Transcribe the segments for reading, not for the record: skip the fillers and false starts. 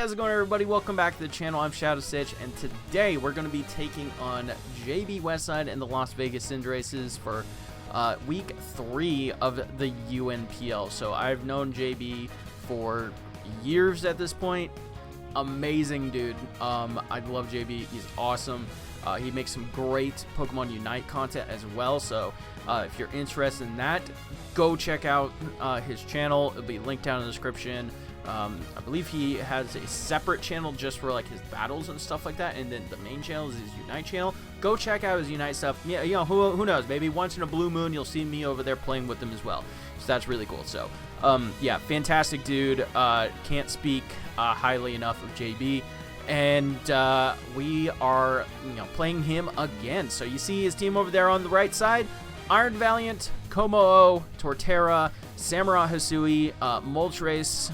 how's it going, everybody? Welcome back to the channel. I'm Shadow Stitch, and today we're going to be taking on JB Westside in the Las Vegas Sind Races for week 3 of the UNPL. So I've known JB for years at this point. Amazing dude. I love JB. He's awesome. He makes some great Pokemon Unite content as well. So if you're interested in that, go check out his channel. It'll be linked down in the description. I believe he has a separate channel just for like his battles and stuff like that, and then the main channel is his Unite channel. Go check out his Unite stuff. Yeah, you know, who knows? Maybe once in a blue moon you'll see me over there playing with him as well. So that's really cool. So yeah, fantastic dude. Can't speak highly enough of JB. And we are, playing him again. So you see his team over there on the right side: Iron Valiant, Komo-o, Torterra, Samurai Hisui, Moltres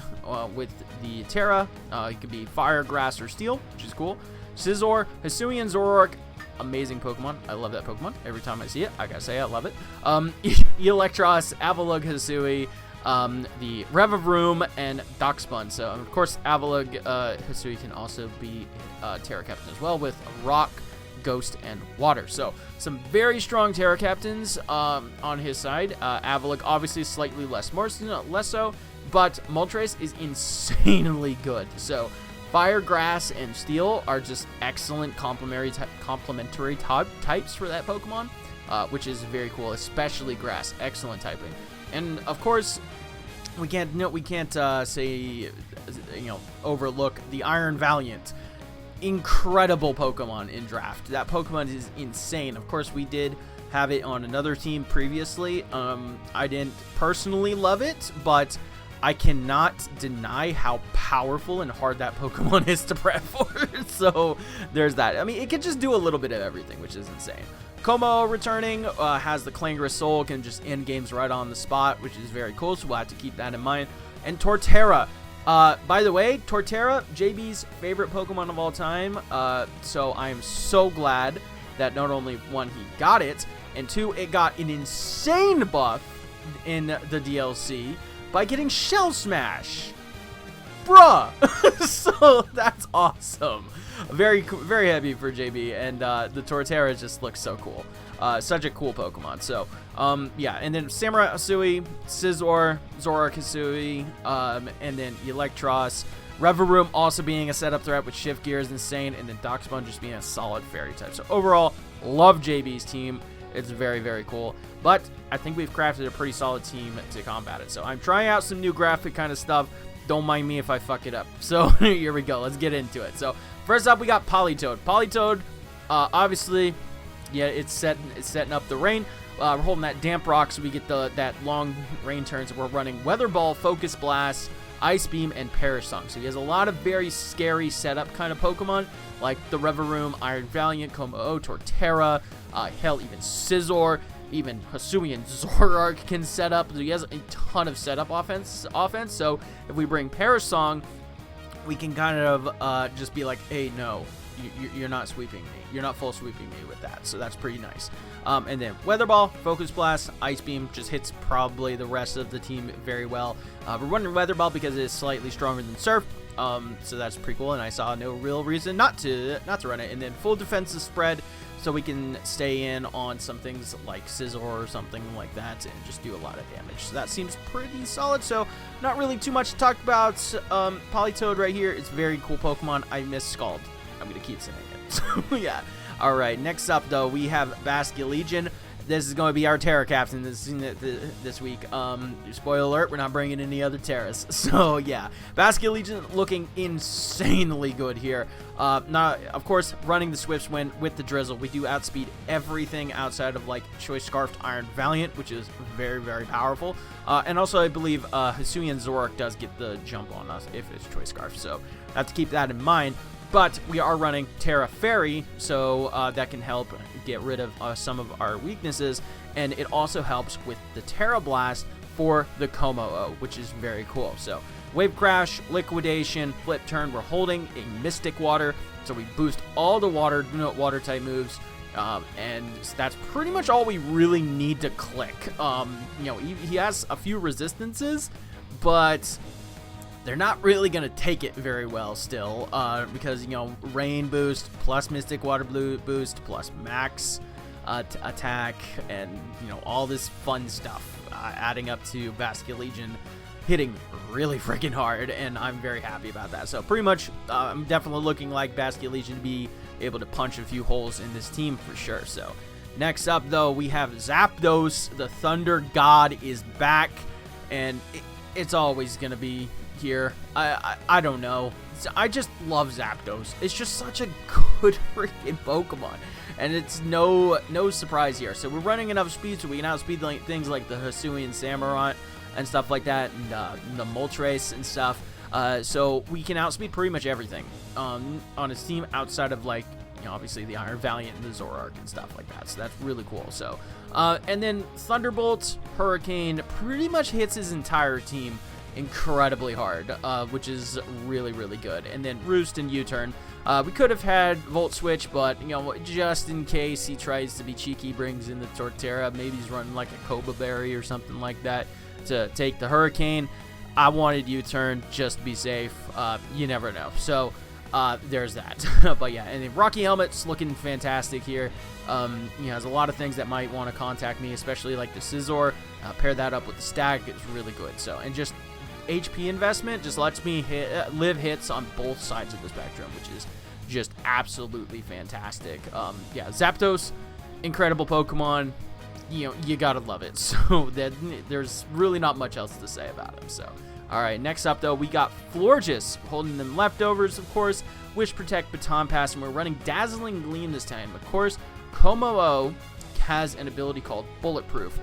with the Tera. It could be Fire, Grass, or Steel, which is cool. Scizor, Hisui, and Zoroark. Amazing Pokemon. I love that Pokemon. Every time I see it, I gotta say I love it. Electros, Avalugg, Hisui, the Revavroom, and Doxbun. So, of course, Avalugg, Hisui can also be Tera Captain as well, with Rock, Ghost, and Water. So some very strong Tera Captains on his side. Avalugg obviously slightly less so, but Moltres is insanely good. So Fire, Grass, and Steel are just excellent complementary types for that Pokemon, which is very cool, especially Grass. Excellent typing. And of course, we can't overlook the Iron Valiant. Incredible Pokemon in draft. That Pokemon is insane. Of course, we did have it on another team previously. I didn't personally love it, but I cannot deny how powerful and hard that Pokemon is to prep for. So there's that. I mean, it can just do a little bit of everything, which is insane. Komo returning, has the Clangorous Soul, can just end games right on the spot, which is very cool, so we'll have to keep that in mind. And Torterra. By the way, Torterra, JB's favorite Pokemon of all time, so I am so glad that not only, one, he got it, and two, it got an insane buff in the DLC by getting Shell Smash. Bruh! So that's awesome. Very happy for JB, and the Torterra just looks so cool. Such a cool Pokemon. So, yeah, and then Samurai Hisui, Scizor, Zoroark Hisui, and then Electros. Revavroom also being a setup threat with Shift Gear is insane, and then Doxbun just being a solid fairy type. So overall, love JB's team. It's very cool. But I think we've crafted a pretty solid team to combat it. So I'm trying out some new graphic kind of stuff. Don't mind me if I fuck it up. So here we go. Let's get into it. So first up, we got Politoed. Politoed, obviously, yeah, it's setting up the rain. We're holding that damp rock, so we get that long rain turns. We're running Weather Ball, Focus Blast, Ice Beam, and Perish Song. So he has a lot of very scary setup kind of Pokemon, like the Revavroom, Iron Valiant, Komo-o, Torterra, hell, even Scizor, even Hisui and Zoroark can set up. He has a ton of setup offense. So if we bring Perish Song, we can kind of just be like, hey, no, you're not sweeping me. You're not full sweeping me with that. So that's pretty nice. And then Weather Ball, Focus Blast, Ice Beam just hits probably the rest of the team very well. We're running Weather Ball because it is slightly stronger than Surf. So that's pretty cool, and I saw no real reason not to run it. And then full defensive spread, so we can stay in on some things like Scizor or something like that and just do a lot of damage. So that seems pretty solid. So not really too much to talk about. Politoed right here, it's a very cool Pokemon. I miss Scald. I'm going to keep saying it. So yeah. All right, next up, though, we have Basculegion. This is going to be our Tera Captain this week. Spoiler alert, we're not bringing any other Teras. So, yeah. Basculegion looking insanely good here. Of course, running the Swiftwind with the Drizzle. We do outspeed everything outside of, like, Choice Scarfed Iron Valiant, which is very powerful. And also, I believe Hisui and Zoroark does get the jump on us if it's Choice Scarf. So, have to keep that in mind. But we are running Tera Fairy, so that can help get rid of some of our weaknesses, and it also helps with the Tera Blast for the Komo-o, which is very cool. So Wave Crash, Liquidation, Flip Turn, we're holding a Mystic Water, so we boost all the water type moves, and that's pretty much all we really need to click. He has a few resistances, but they're not really going to take it very well still, because, you know, Rain boost plus Mystic Water boost plus Max attack and, you know, all this fun stuff adding up to Basculegion hitting really freaking hard, and I'm very happy about that. So pretty much I'm definitely looking like Basculegion to be able to punch a few holes in this team for sure. So next up, though, we have Zapdos. The Thunder God is back, and it's always going to be here. I don't know. I just love Zapdos. It's just such a good freaking Pokemon, and it's no surprise here. So we're running enough speed so we can outspeed things like the Hisuian Samurott and stuff like that, and the Moltres and stuff. So we can outspeed pretty much everything on his team outside of, like, you know, obviously the Iron Valiant and the Zoroark and stuff like that. So that's really cool. So and then Thunderbolt, Hurricane pretty much hits his entire team incredibly hard, which is really, really good. And then Roost and U-Turn. We could have had Volt Switch, but, you know, just in case he tries to be cheeky, brings in the Torterra. Maybe he's running like a Koba Berry or something like that to take the Hurricane. I wanted U-Turn just to be safe. You never know. So there's that. But yeah, and then Rocky Helmet's looking fantastic here. You know, has a lot of things that might want to contact me, especially like the Scizor. Pair that up with the Stag, it's really good. So, and just HP investment just lets me live hits on both sides of the spectrum, which is just absolutely fantastic. Yeah, Zapdos, incredible Pokemon. You know, you gotta love it. So there's really not much else to say about him. So, all right, next up, though, we got Florges holding them leftovers, of course. Wish, Protect, Baton Pass, and we're running Dazzling Gleam this time. Of course, Komo-o has an ability called Bulletproof.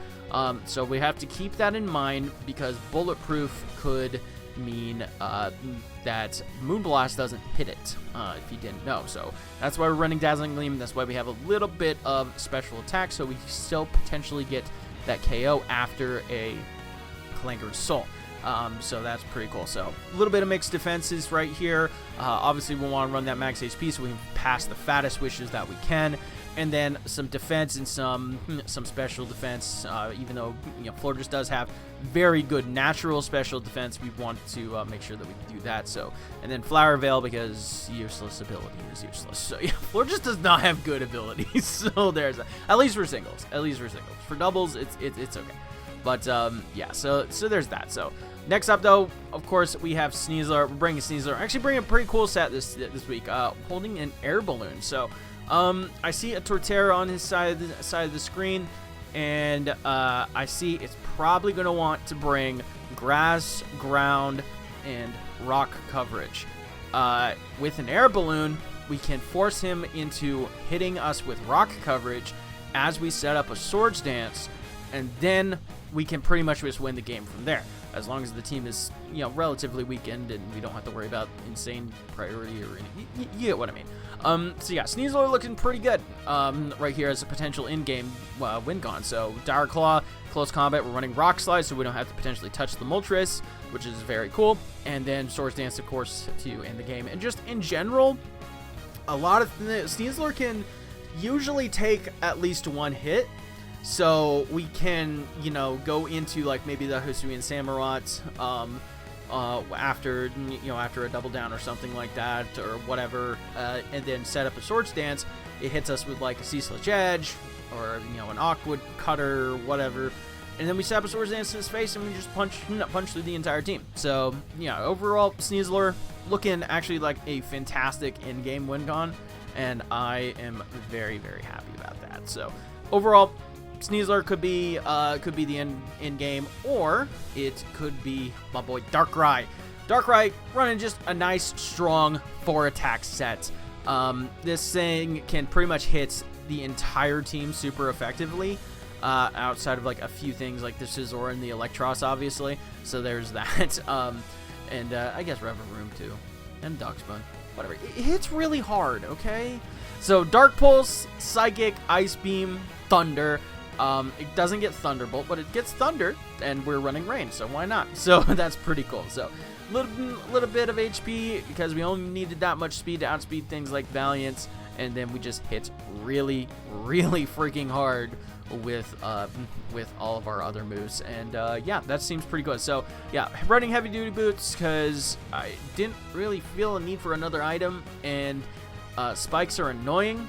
So we have to keep that in mind, because Bulletproof could mean that Moonblast doesn't hit it, if you didn't know. So that's why we're running Dazzling Gleam. That's why we have a little bit of special attack, so we still potentially get that KO after a Clanger's Soul. So that's pretty cool. So a little bit of mixed defenses right here. Obviously, we want to run that max HP so we can pass the fattest wishes that we can. And then some defense and some special defense. Even though, you know, Florges does have very good natural special defense, we want to make sure that we do that. So, and then Flower Veil, because useless ability is useless. So yeah, Florges does not have good abilities. So there's at least for singles. At least for singles. For doubles, it's okay. But yeah, so there's that. So next up, though, of course, we have Sneasler. We're bringing Sneasler. Actually, bringing a pretty cool set this week. Holding an air balloon. So I see a Torterra on his side of the screen, and I see it's probably going to want to bring Grass, Ground, and Rock coverage. With an air balloon, we can force him into hitting us with Rock coverage as we set up a Swords Dance, and then we can pretty much just win the game from there, as long as the team is, you know, relatively weakened and we don't have to worry about insane priority or anything. You get what I mean. So yeah, Sneasler looking pretty good right here as a potential in-game win con. So Dire Claw, close combat, we're running Rock Slide so we don't have to potentially touch the Moltres, which is very cool. And then Swords Dance, of course, to end the game. And just in general, a lot of Sneasler can usually take at least one hit. So we can, you know, go into like maybe the Hisuian Samurott after a double down or something like that or whatever, and then set up a Swords Dance. It hits us with like a Ceaseless Edge or, you know, an Awkward Cutter or whatever, and then we set up a Swords Dance in his face and we just punch through the entire team. So yeah, overall Sneasler looking actually like a fantastic in-game win con, and I am very, very happy about that. So overall, Sneasler could be the end game, or it could be my boy Darkrai. Darkrai running just a nice, strong 4-attack set. This thing can pretty much hit the entire team super effectively, outside of like a few things like the Scizor and the Electros, obviously. So there's that. And I guess Reverum too, and Duxbun. Whatever. It hits really hard. Okay. So Dark Pulse, Psychic, Ice Beam, Thunder. It doesn't get Thunderbolt, but it gets Thunder, and we're running Rain, so why not? So that's pretty cool. So little bit of HP because we only needed that much speed to outspeed things like Valiance, and then we just hit really, really freaking hard with all of our other moves, and yeah, that seems pretty good. So yeah, running heavy duty boots because I didn't really feel a need for another item, and spikes are annoying,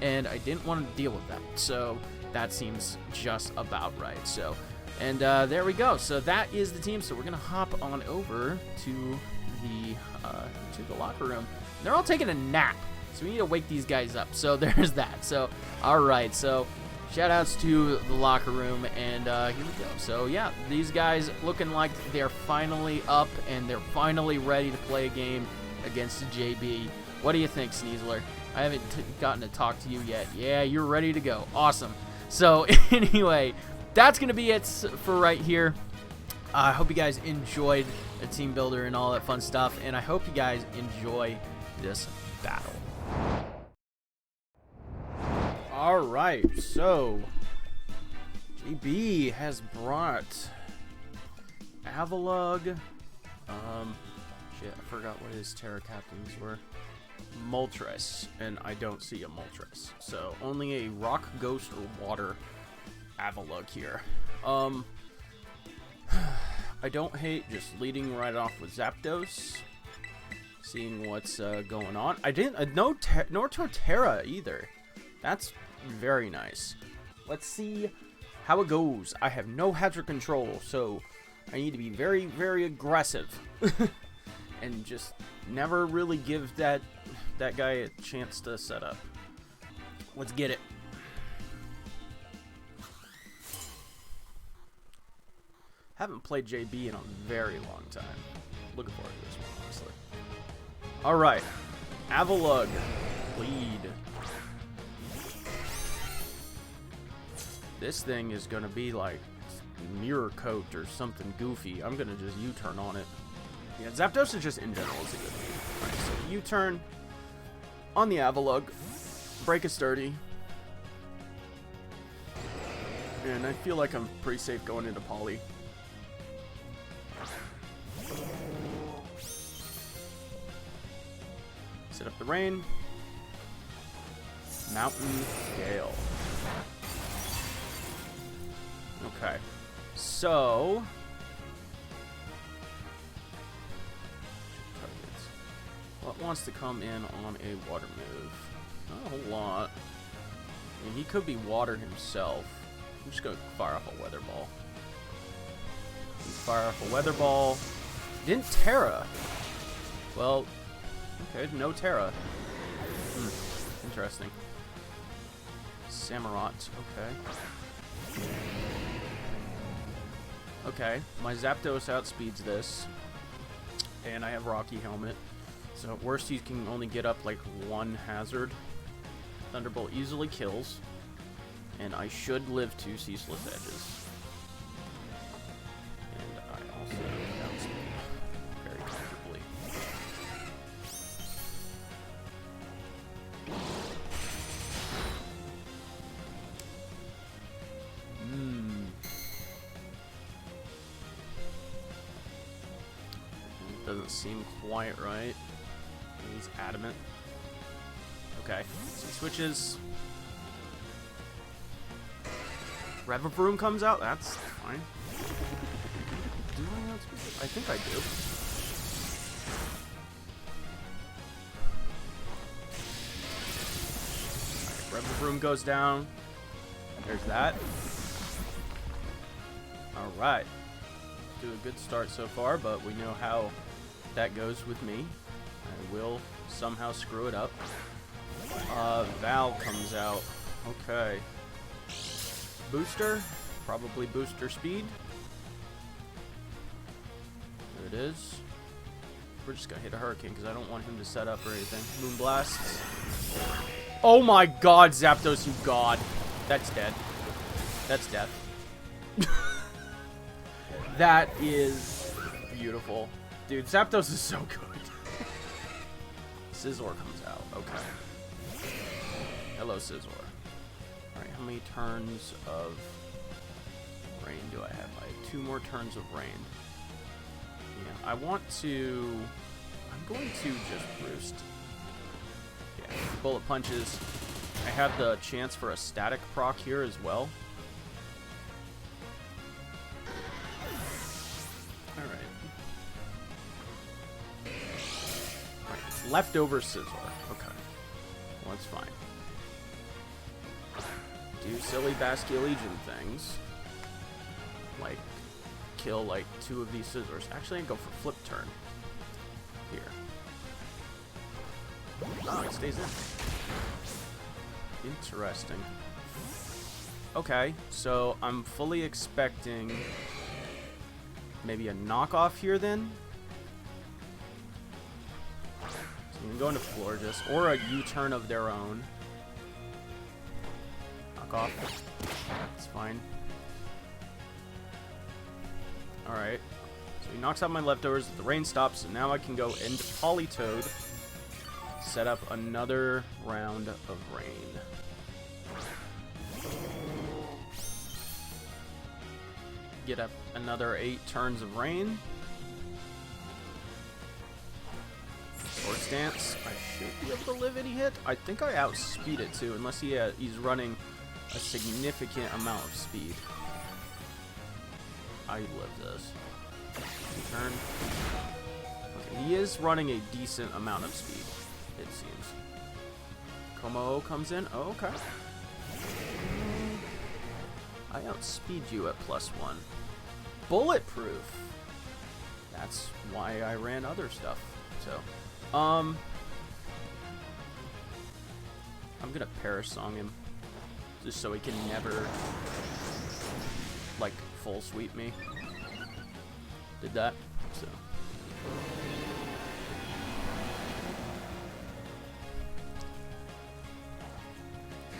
and I didn't want to deal with that, so that seems just about right. So, and there we go. So that is the team. So we're gonna hop on over to the locker room. They're all taking a nap, so we need to wake these guys up. So there's that. So all right. So shout outs to the locker room, and here we go. So yeah, these guys looking like they're finally up and they're finally ready to play a game against the JB. What do you think, Sneasler? I haven't gotten to talk to you yet. Yeah, you're ready to go. Awesome. So anyway, that's going to be it for right here. I hope you guys enjoyed the team builder and all that fun stuff, and I hope you guys enjoy this battle. All right, so JB has brought Avalug. Shit, I forgot what his Tera captains were. Moltres, and I don't see a Moltres, so only a Rock, Ghost, or Water Avalug here. I don't hate just leading right off with Zapdos, seeing what's going on. I didn't no Tera either. That's very nice. Let's see how it goes. I have no hazard control, so I need to be very, very aggressive and just never really give that guy a chance to set up. Let's get it. Haven't played JB in a very long time. Looking forward to this one, honestly. Alright. Avalug. Lead. This thing is going to be like Mirror Coat or something goofy. I'm going to just U-turn on it. Yeah, Zapdos is just in general is a good move. Alright, so U-turn on the Avalug. Break is sturdy. And I feel like I'm pretty safe going into Poly. Set up the rain. Mountain Gale. Okay. So what wants to come in on a water move? Not a whole lot. I mean, he could be water himself. I'm just gonna fire off a weather ball. Fire off a weather ball. Didn't Tera. Well, okay, no Tera. Interesting. Samurott, okay. Okay, my Zapdos outspeeds this. And I have Rocky Helmet. So at worst he can only get up like one hazard. Thunderbolt easily kills. And I should live 2 Ceaseless Edges. And I also outspeed very comfortably. Doesn't seem quite right. He's adamant. Okay, so he switches. Revavroom comes out. That's fine. Do I outspeed? I think I do. Revavroom goes down. There's that. Alright. Do a good start so far, but we know how that goes with me. I will somehow screw it up. Val comes out. Okay. Booster. Probably booster speed. There it is. We're just gonna hit a Hurricane because I don't want him to set up or anything. Moonblast. Oh my god, Zapdos, you god. That's dead. That's death. That is beautiful. Dude, Zapdos is so good. Scizor comes out. Okay. Hello, Scizor. Alright, how many turns of rain do I have? I have 2 more turns of rain. Yeah, I want to... I'm going to just roost. Yeah, bullet punches. I have the chance for a static proc here as well. Alright. Alright, leftover Scizor. Okay. Well, that's fine. Do silly Basculegion things. Like, kill, like, 2 of these Scizors. Actually, I can go for flip turn. Here. Oh, it stays in. Interesting. Okay, so I'm fully expecting maybe a knockoff here then. So you can go into Florges or a U-turn of their own. Knockoff. That's fine. Alright. So he knocks out my leftovers. The rain stops, and now I can go into Politoed. Set up another round of rain. Get up another 8 turns of rain. Swords Dance. I should be able to live any hit. I think I outspeed it too, unless he's running a significant amount of speed. I live this. Turn. Okay, he is running a decent amount of speed, it seems. Como comes in. Oh, okay. I outspeed you at +1. Bulletproof. That's why I ran other stuff. So, I'm gonna Parasong him, just so he can never, like, full sweep me. Did that. So.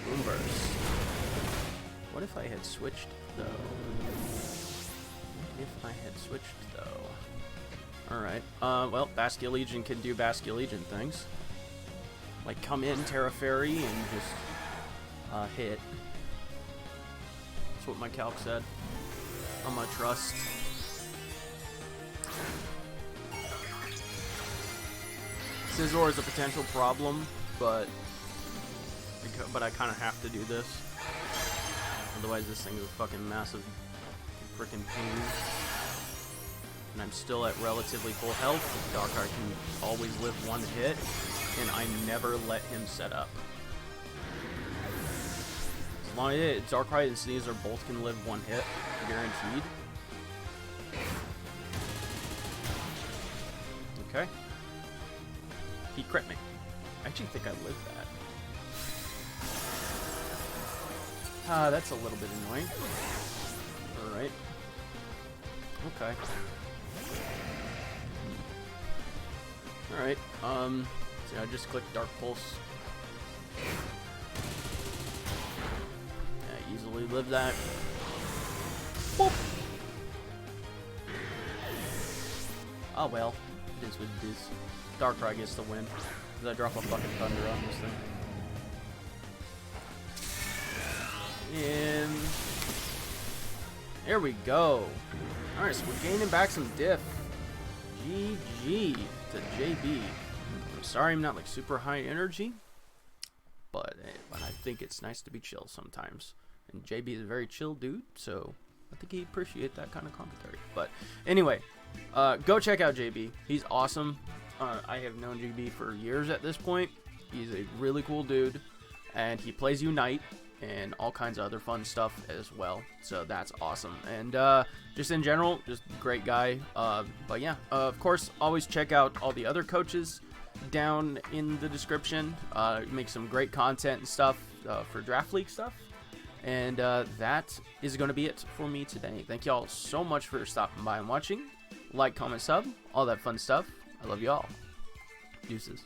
Boomburst. What if I had switched, though? Alright. Well, Basculegion can do Basculegion things. Like, come in, Tera Fairy, and just, hit. That's what my calc said. On my trust. Scizor is a potential problem, but I kind of have to do this. Otherwise, this thing is a fucking massive freaking pain. And I'm still at relatively full health. Darkrai can always live 1 hit, and I never let him set up. As long as Darkrai and Sneasel both can live 1 hit, guaranteed. Okay. He crit me. I actually think I lived that. That's a little bit annoying. Alright. Okay. Alright, so I just clicked Dark Pulse. Yeah, easily live that. Boop. Oh well, it is what it is. Darkrai gets the win. Because I drop a fucking Thunder on this thing. And there we go. Alright, so we're gaining back some diff. GG to JB. I'm sorry I'm not like super high energy, but I think it's nice to be chill sometimes. And JB is a very chill dude, so I think he'd appreciate that kind of commentary. But anyway, go check out JB. He's awesome. I have known JB for years at this point. He's a really cool dude, and he plays Unite and all kinds of other fun stuff as well, so that's awesome. And just in general, just great guy. But yeah, of course, always check out all the other coaches down in the description. Make some great content and stuff for Draft League stuff. And that is going to be it for me today. Thank y'all so much for stopping by and watching. Like, comment, sub, all that fun stuff. I love y'all. Deuces.